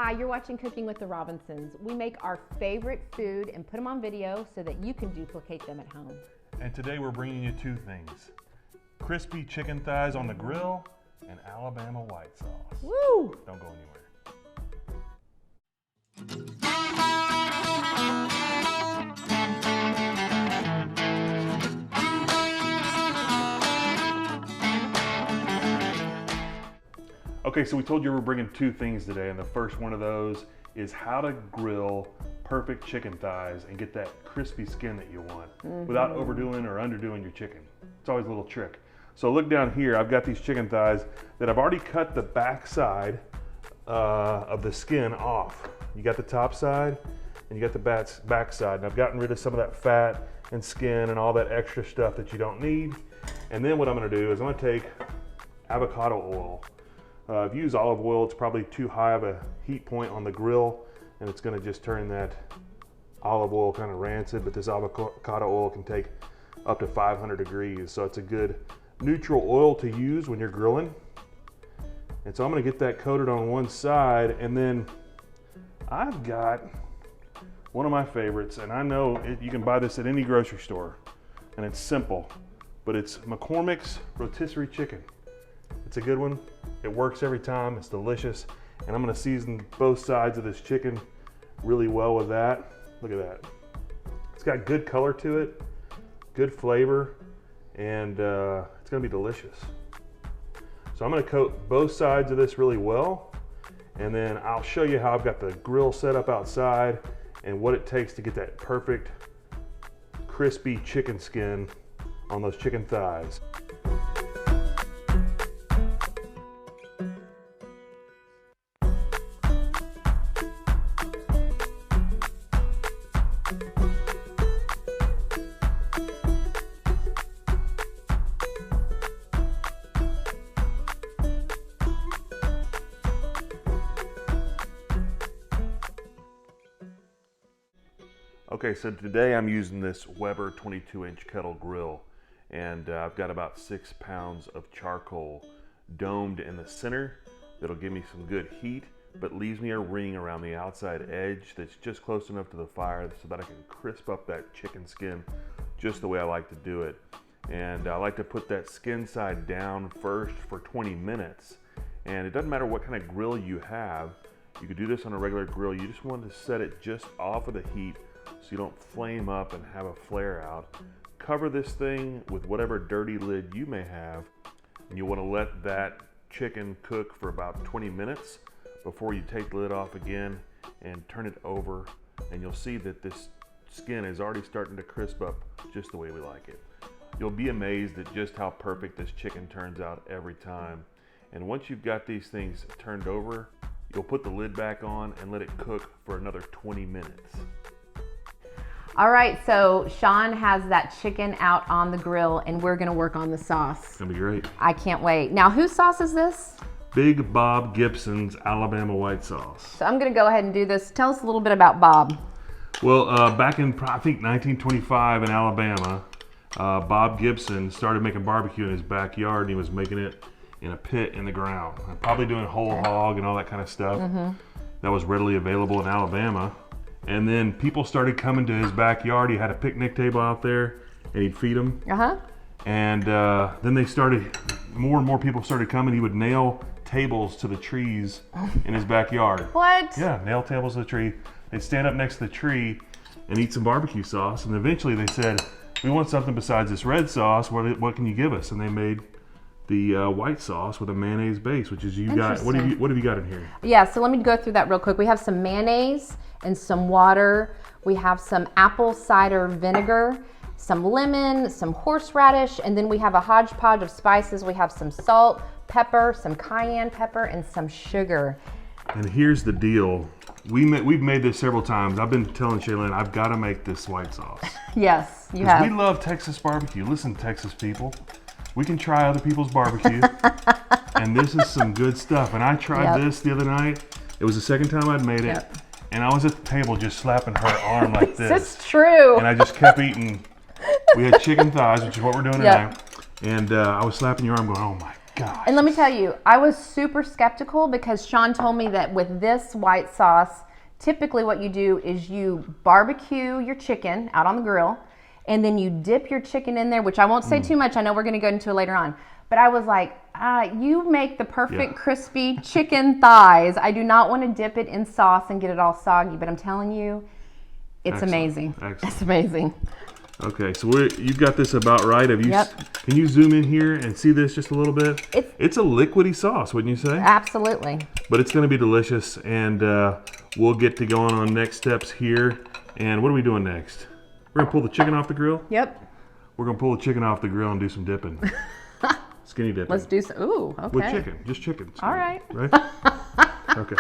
Hi, you're watching Cooking with the Robinsons. We make our favorite food and put them on video so that you can duplicate them at home. And today we're bringing you two things. Crispy chicken thighs on the grill and Alabama white sauce. Woo! Don't go anywhere. Okay, so we told you we're bringing two things today, and the first one of those is how to grill perfect chicken thighs and get that crispy skin that you want without overdoing or underdoing your chicken. It's always a little trick. So look down here, I've got these chicken thighs that I've already cut the back side of the skin off. You got the top side and you got the back side, and I've gotten rid of some of that fat and skin and all that extra stuff that you don't need. And then what I'm gonna do is I'm gonna take avocado oil. If you use olive oil, it's probably too high of a heat point on the grill, and it's gonna just turn that olive oil kind of rancid, but this avocado oil can take up to 500 degrees. So it's a good neutral oil to use when you're grilling. And so I'm gonna get that coated on one side, and then I've got one of my favorites, and I know you can buy this at any grocery store, and it's simple, but it's McCormick's rotisserie chicken. It's a good one. It works every time. It's delicious. And I'm gonna season both sides of this chicken really well with that. Look at that. It's got good color to it, good flavor, and it's gonna be delicious. So I'm gonna coat both sides of this really well, and then I'll show you how I've got the grill set up outside and what it takes to get that perfect crispy chicken skin on those chicken thighs. Okay, so today I'm using this Weber 22-inch kettle grill, and I've got about 6 pounds of charcoal domed in the center that'll give me some good heat, but leaves me a ring around the outside edge that's just close enough to the fire so that I can crisp up that chicken skin just the way I like to do it. And I like to put that skin side down first for 20 minutes. And it doesn't matter what kind of grill you have. You could do this on a regular grill. You just want to set it just off of the heat so you don't flame up and have a flare out. Cover this thing with whatever dirty lid you may have, and you want to let that chicken cook for about 20 minutes before you take the lid off again and turn it over, and you'll see that this skin is already starting to crisp up just the way we like it. You'll be amazed at just how perfect this chicken turns out every time. And once you've got these things turned over, you'll put the lid back on and let it cook for another 20 minutes. All right, so Sean has that chicken out on the grill, and we're gonna work on the sauce. It's gonna be great. I can't wait. Now, whose sauce is this? Big Bob Gibson's Alabama white sauce. So I'm gonna go ahead and do this. Tell us a little bit about Bob. Well, back in, I think, 1925 in Alabama, Bob Gibson started making barbecue in his backyard, and he was making it in a pit in the ground. Probably doing whole hog and all that kind of stuff. That was readily available in Alabama. And then people started coming to his backyard. He had a picnic table out there, and he'd feed them. And then they started, more and more people started coming. He would nail tables to the trees in his backyard. What? Yeah, nail tables to the tree. They'd stand up next to the tree and eat some barbecue sauce. And eventually they said, we want something besides this red sauce. What can you give us? And they made the white sauce with a mayonnaise base, which is you got. What have you got in here? Yeah, so let me go through that real quick. We have some mayonnaise and some water. We have some apple cider vinegar, some lemon, some horseradish, and then we have a hodgepodge of spices. We have some salt, pepper, some cayenne pepper, and some sugar. And here's the deal. We've made this several times. I've been telling Shaylin, I've got to make this white sauce. Yes, you have. We love Texas barbecue. Listen, Texas people, we can try other people's barbecue, and this is some good stuff. And I tried this the other night. It was the second time I'd made it, and I was at the table just slapping her arm like this. It's true. And I just kept eating. We had chicken thighs, which is what we're doing tonight. And I was slapping your arm going, oh my Gosh. And let me tell you, I was super skeptical because Sean told me that with this white sauce, typically what you do is you barbecue your chicken out on the grill, and then you dip your chicken in there, which I won't say too much. I know we're going to go into it later on. But I was like, you make the perfect crispy chicken thighs. I do not want to dip it in sauce and get it all soggy, but I'm telling you, it's amazing. Excellent. It's amazing. Okay, so you've got this about right. Have you? Can you zoom in here and see this just a little bit? It's a liquidy sauce, wouldn't you say? Absolutely. But it's going to be delicious, and we'll get to going on next steps here. And what are we doing next? We're going to pull the chicken off the grill? Yep. We're going to pull the chicken off the grill and do some dipping. Skinny dipping. Let's do some. Ooh, okay. With chicken, just chicken. All right. Right? Okay.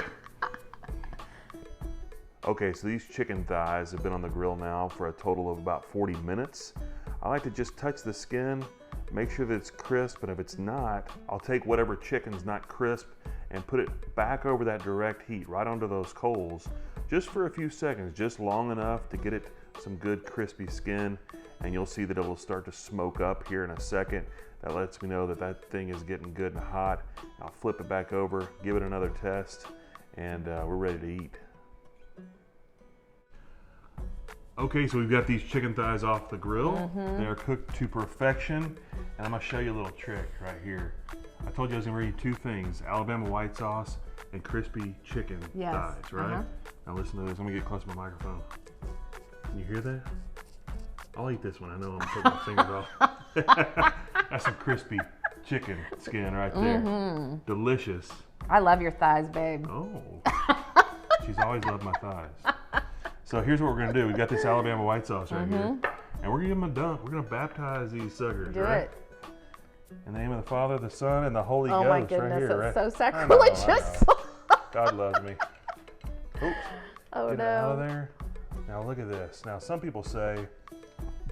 Okay, so these chicken thighs have been on the grill now for a total of about 40 minutes. I like to just touch the skin, make sure that it's crisp, and if it's not, I'll take whatever chicken's not crisp and put it back over that direct heat, right onto those coals, just for a few seconds, just long enough to get it some good crispy skin, and you'll see that it will start to smoke up here in a second. That lets me know that that thing is getting good and hot. I'll flip it back over, give it another test, and we're ready to eat. Okay, so we've got these chicken thighs off the grill. They are cooked to perfection, and I'm gonna show you a little trick right here. I told you I was gonna bring you two things, Alabama white sauce and crispy chicken thighs, right? Now listen to this, let me get close to my microphone. Can you hear that? I'll eat this one, I know I'm putting my fingers off. That's some crispy chicken skin right there. Delicious. I love your thighs, babe. Oh, she's always loved my thighs. So here's what we're gonna do. We've got this Alabama white sauce right here, and we're gonna give them a dunk. We're gonna baptize these suckers, Do right? it. In the name of the Father, the Son, and the Holy Ghost, Oh my goodness, right here, that's right? so I sacrilegious. know. God loves me. Oops. Oh Get it out of no. there. Now look at this. Now some people say,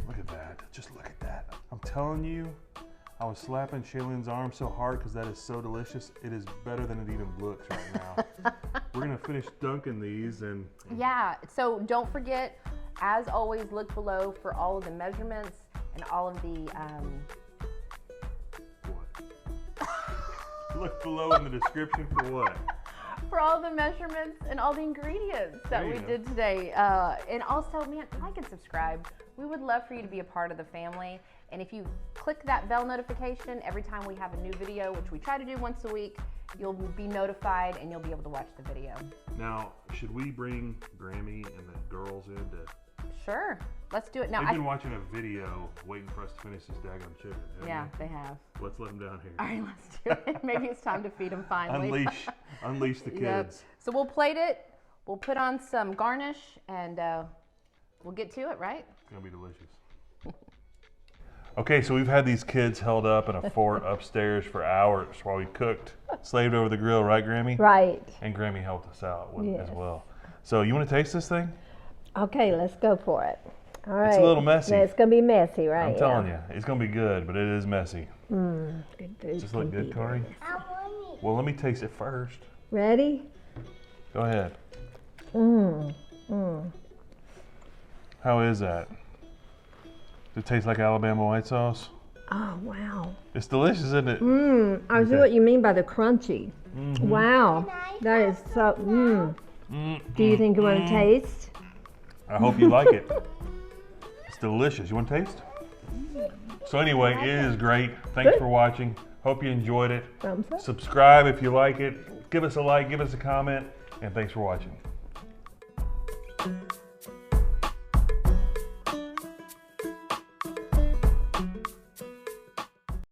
look at that. Just look at that. I'm telling you, I was slapping Shaylin's arm so hard because that is so delicious. It is better than it even looks right now. We're gonna finish dunking these and Yeah, so don't forget, as always, look below for all of the measurements and all of the, what? Look below in the description for what? for all the measurements and all the ingredients that There you we go. did today. And also, man, like and subscribe. We would love for you to be a part of the family. And if you click that bell notification every time we have a new video, which we try to do once a week, you'll be notified and you'll be able to watch the video. Now, should we bring Grammy and the girls in to... Sure, let's do it now. They've been watching a video waiting for us to finish this daggone chicken. haven't Yeah, they? they have. Let's let them down here. All right, let's do it. Maybe it's time to feed them finally. Unleash the kids. Yep. So we'll plate it. We'll put on some garnish and we'll get to it, right? It's gonna be delicious. Okay, so we've had these kids held up in a fort upstairs for hours while we cooked, slaved over the grill, right, Grammy? Right. And Grammy helped us out with Yes. as well. So you want to taste this thing? Okay, let's go for it. All right. It's a little messy. It's going to be messy, right? I'm telling you, it's gonna be good, but it is messy. Good food Does this look can good, be Corey? delicious. Well, let me taste it first. Ready? Go ahead. Mmm. How is that? Does it taste like Alabama white sauce? Oh, wow. It's delicious, isn't it? I see what you mean by the crunchy. Mm-hmm. Wow. That is so, Do you think you want to taste? I hope you like it. It's delicious. You want to taste? So anyway, it is great. Thanks Good. for watching. Hope you enjoyed it. Thumbs up. Subscribe if you like it. Give us a like, give us a comment, and thanks for watching.